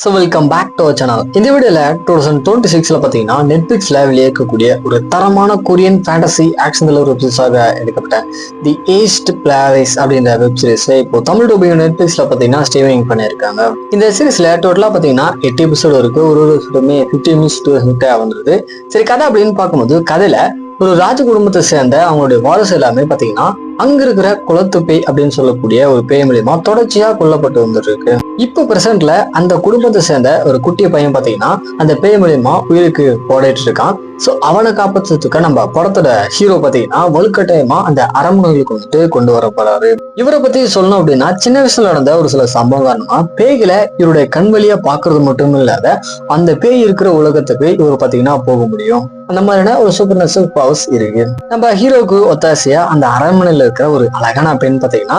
So welcome back to our channel. இந்த வீடியோல 2026 பார்த்தீங்கன்னா நெட்ஃபிளிக்ஸ்ல வெளியேற்கக்கூடிய ஒரு தரமான Korean fantasy action thriller web சீரிஸாக எடுக்கப்பட்ட தி ஏஸ்ட் பிளாரிஸ் அப்படின்ற வெப் சீரிஸ் இப்போ தமிழ் டூபிங் நெட்ஃபிளிக்ஸ்ல பார்த்தீங்கன்னா ஸ்ட்ரீமிங் பண்ணியிருக்காங்க. இந்த சீரிஸ்ல டோட்டலா பார்த்தீங்கன்னா 8 எபிசோடு இருக்கு. ஒரு எபிசோடுமே 15 மினிட்ஸ் வந்துருது. சரி, கதை அப்படின்னு பார்க்கும்போது கதையில ஒரு ராஜ குடும்பத்தை சேர்ந்த அவங்களுடைய வாரிசு எல்லாமே பாத்தீங்கன்னா அங்க இருக்கிற குலத்து பேய் அப்படின்னு சொல்லக்கூடிய ஒரு பேய் மூலியமா தொடர்ச்சியா கொல்லப்பட்டு வந்துட்டு இருக்கு. இப்ப பிரசன்ட்ல அந்த குடும்பத்தை சேர்ந்த ஒரு குட்டிய பையன் பாத்தீங்கன்னா அந்த பேய் மூலியமா உயிருக்கு போராடிட்டு இருக்கான். சோ அவனை காப்பாற்றுறதுக்கு நம்ம படத்தோட ஹீரோ பாத்தீங்கன்னா வலுக்கட்டாயமா அந்த அரண்மனைகளுக்கு கொண்டு வர போறாரு. இவரை பத்தி சொல்லணும் அப்படின்னா சின்ன வயசுல நடந்த ஒரு சில சம்பவம் காரணமா பேய்களை இவருடைய கண் வழியா பாக்குறது மட்டும் இல்லாத அந்த பேய் இருக்கிற உலகத்துக்கு இவர் பாத்தீங்கன்னா போக முடியும். அந்த மாதிரியான ஒரு சூப்பர் நேச்சுரல் பவர்ஸ் இருக்கு. நம்ம ஹீரோக்கு ஒத்தாசையா அந்த அரண்மனையில இருக்கிற ஒரு அழகான பெண் பாத்தீங்கன்னா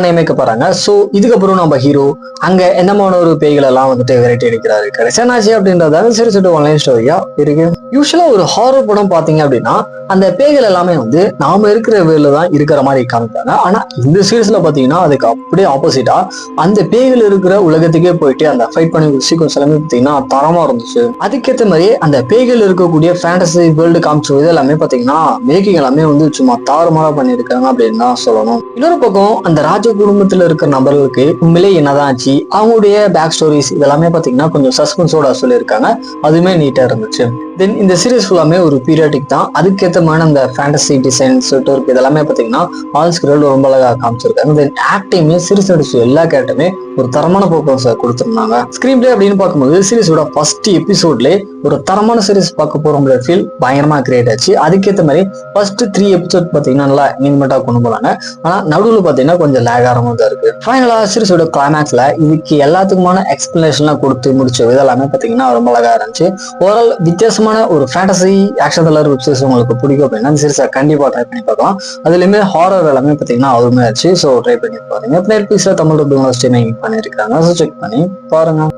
நியமிக்கப்படுறாங்க. சோ இதுக்கப்புறம் நம்ம ஹீரோ அங்க என்னமான ஒரு பேய்கள் எல்லாம் விரட்டி அடிக்கிறாரு. கடைசியாச்சு அப்படின்றத சிறு ஆன்லைன் ஸ்டோரியா இருக்கு. யூஸ்வலா ஒரு ஹாரர் படம் பாத்தீங்க அப்படின்னா அந்த பேய்கள் எல்லாமே நாம இருக்கிற வேல தான் இருக்கிற மாதிரி காமிப்பாங்க. ஆனா இந்த சீரீஸ்ல பாத்தீங்கன்னா அதுக்கு அப்படியே ஆப்போசிட்டா அந்த பேய்கள் இருக்கிற உலகத்துக்கே போயிட்டு அந்த ஃபைட் பண்ணி சீக்வன்ஸ் எல்லாமே பாத்தீங்கன்னா தரமா இருந்துச்சு. அதுக்கேற்ற மாதிரி அந்த பேய்கள் இருக்கக்கூடிய ஃபேண்டசி வேர்ல்டு காமிச்ச இது எல்லாமே பாத்தீங்கன்னா மேக்கிங் எல்லாமே சும்மா தாறுமாறா பண்ணியிருக்காங்க அப்படின்னு தான் சொல்லணும். இன்னொரு பக்கம் அந்த ராஜ குடும்பத்துல இருக்கிற நபர்களுக்கு உண்மையிலே என்னதான் ஆச்சு, அவங்களுடைய பேக் ஸ்டோரிஸ் இதெல்லாமே பாத்தீங்கன்னா கொஞ்சம் சஸ்பென்ஸோட சொல்லியிருக்காங்க. அதுவுமே நீட்டா இருந்துச்சு. தென் இந்த சீரீஸ் ஃபுல்லாமே ஒரு பீரியாடிக் தான். அதுக்கேற்ற மாதிரி அந்த ஃபேண்டசி டிசைன்ஸ் இருக்கு. இதெல்லாமே பாத்தீங்கன்னா ஆல் ஸ்கிரில் ரொம்ப அழகா காமிச்சிருக்காங்க. தென் ஆக்டிங்மே சீரீஸ் நடிச்ச எல்லா கேரக்டருமே ஒரு தரமான பர்ஃபார்மன்ஸை கொடுத்துருந்தாங்க. ஸ்கிரீன் பிளே அப்படின்னு பார்க்கும்போது சீரீஸோட ஃபர்ஸ்ட் எபிசோட்லேயே ஒரு தரமான சீரீஸ் பார்க்க போறோங்கிற ஃபீல் பயங்கரமா கிரியேட் ஆச்சு. அதுக்கேற்ற மாதிரி ஃபர்ஸ்ட் 3 எபிசோட் பாத்தீங்கன்னா நல்லா என்ஜாய்மெண்டா கொண்டு போறாங்க. ஆனா நடுவில் பாத்தீங்கன்னா கொஞ்சம் லேகாரமா தான் இருக்கு. ஃபைனலா சீரீஸோட கிளைமேக்ஸ்ல இதுக்கு எல்லாத்துக்குமான எக்ஸ்பிளனேஷன்லாம் கொடுத்து முடிச்ச இதெல்லாமே பாத்தீங்கன்னா ரொம்ப அழகா இருந்துச்சு. ஓவரால் வித்தியாசமான ஒரு fantasy action thriller web series உங்களுக்கு பிடிக்கும் அப்படின்னா இந்த சீரிஸை கண்டிப்பா ட்ரை பண்ணி பார்க்கலாம். அதுலயுமே ஹாரர் எல்லாமே பாத்தீங்கன்னா அருமையா ஆச்சு. ஸோ ட்ரை பண்ணி பாருங்க. நெட்ஃபிளிக்ஸ்ல தமிழ் டப்பிங்ல ஸ்ட்ரீமிங் பண்ணியிருக்காங்க. ஸோ செக் பண்ணி பாருங்க.